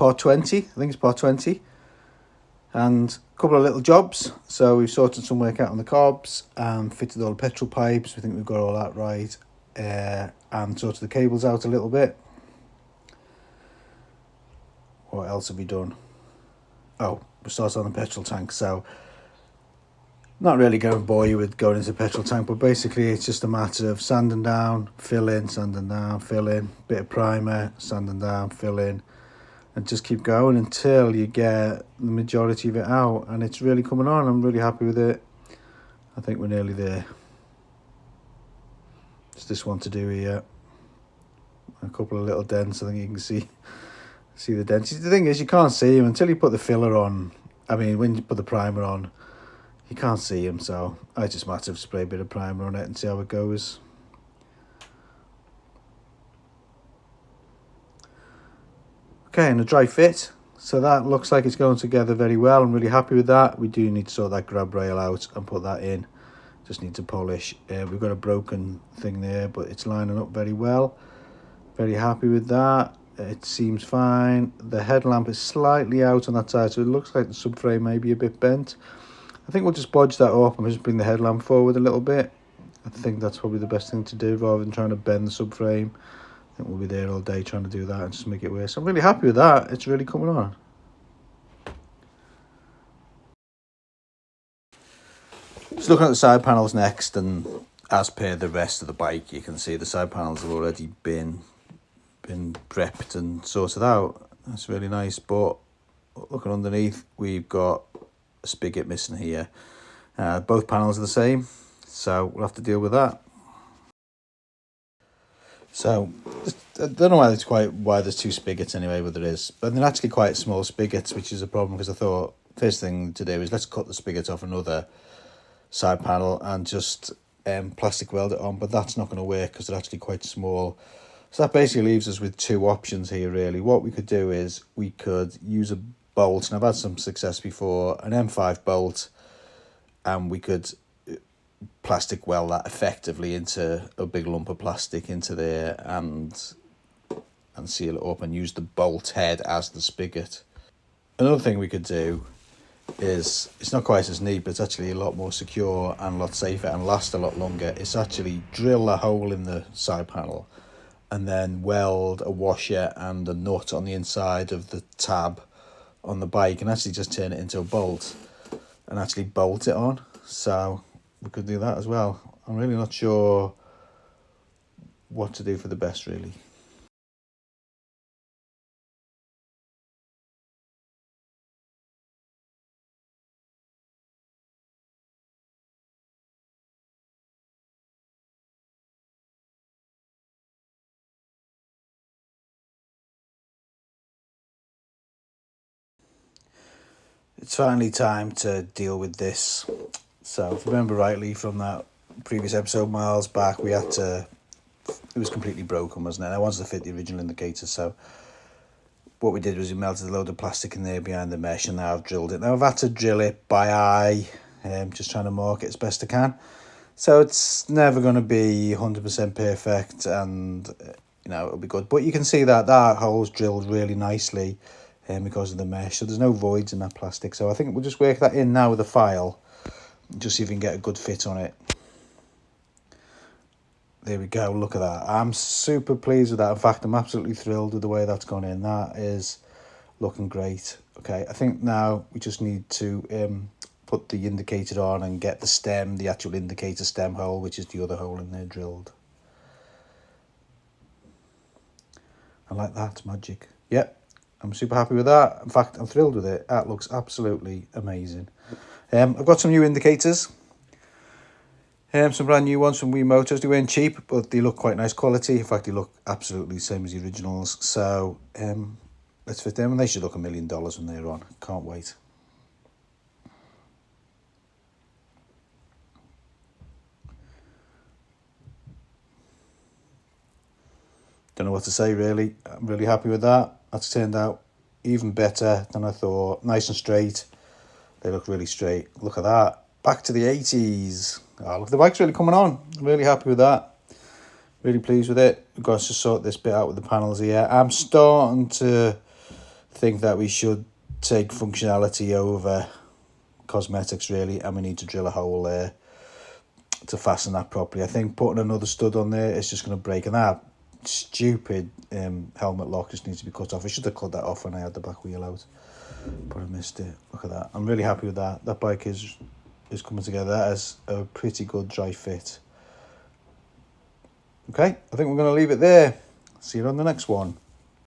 part 20. I think it's part 20. And a couple of little jobs. So we've sorted some work out on the cobs and fitted all the petrol pipes. We think we've got all that right. And sorted the cables out a little bit. What else have we done? Oh, we started on the petrol tank. So not really going to bore you with going into the petrol tank, but basically it's just a matter of sanding down, fill in, sanding down, fill in, bit of primer, sanding down, fill in, and just keep going until you get the majority of it out. And it's really coming on. I'm really happy with it. I think we're nearly there. Just this one to do here. A couple of little dents. I think you can see the dents. The thing is, you can't see them until you put the filler on. I mean, when you put the primer on, you can't see them. So I just might have spray a bit of primer on it and see how it goes. Okay, and a dry fit. So that looks like it's going together very well. I'm really happy with that. We do need to sort that grab rail out and put that in. Just need to polish. We've got a broken thing there, but it's lining up very well. Very happy with that. It seems fine. The headlamp is slightly out on that side, so it looks like the subframe may be a bit bent. I think we'll just bodge that up and just bring the headlamp forward a little bit. I think that's probably the best thing to do rather than trying to bend the subframe. I think we'll be there all day trying to do that and just make it worse. I'm really happy with that. It's really coming on. Just looking at the side panels next, and as per the rest of the bike, you can see the side panels have already been prepped and sorted out. That's really nice. But looking underneath, we've got a spigot missing here. Both panels are the same, so we'll have to deal with that. So I don't know why there's two spigots anyway, but there is. But they're actually quite small spigots, which is a problem, because I thought first thing to do is let's cut the spigot off another side panel and just plastic weld it on, but that's not going to work because they're actually quite small. So that basically leaves us with two options here, really. What we could do is we could use a bolt, and I've had some success before, an M5 bolt, and we could plastic weld that effectively into a big lump of plastic into there and seal it up and use the bolt head as the spigot. Another thing we could do is, it's not quite as neat, but it's actually a lot more secure and a lot safer and last a lot longer. It's actually drill a hole in the side panel and then weld a washer and a nut on the inside of the tab on the bike and actually just turn it into a bolt and actually bolt it on. So we could do that as well. I'm really not sure what to do for the best, really. It's finally time to deal with this. So if I remember rightly from that previous episode miles back, it was completely broken, wasn't it? And I wanted to fit the original indicator, so what we did was we melted a load of plastic in there behind the mesh, and now I've drilled it. Now I've had to drill it by eye, just trying to mark it as best I can. So it's never going to be 100% perfect, and it'll be good. But you can see that hole's drilled really nicely because of the mesh, so there's no voids in that plastic. So I think we'll just work that in now with a file, just see if we can get a good fit on it. There we go, look at that. I'm super pleased with that. In fact, I'm absolutely thrilled with the way that's gone in. That is looking great. Okay, I think now we just need to put the indicator on and get the stem, the actual indicator stem hole, which is the other hole in there, drilled. I like that, magic. Yep, I'm super happy with that. In fact, I'm thrilled with it. That looks absolutely amazing. I've got some new indicators. Some brand new ones from Motors. They weren't cheap, but they look quite nice quality. In fact, they look absolutely the same as the originals. So let's fit them, and they should look $1 million when they're on. Can't wait. Don't know what to say, really. I'm really happy with that. That's turned out even better than I thought. Nice and straight. They look really straight. Look at that. Back to the 80s. Oh, look, the bike's really coming on. I'm really happy with that. Really pleased with it. We've got to sort this bit out with the panels here. I'm starting to think that we should take functionality over cosmetics really, and we need to drill a hole there to fasten that properly. I think putting another stud on there is just going to break, and that stupid helmet lock just needs to be cut off. I should have cut that off when I had the back wheel out, but I missed it. Look at that. I'm really happy with that. That bike is coming together. That is a pretty good dry fit. Okay, I think we're going to leave it there. See you on the next one.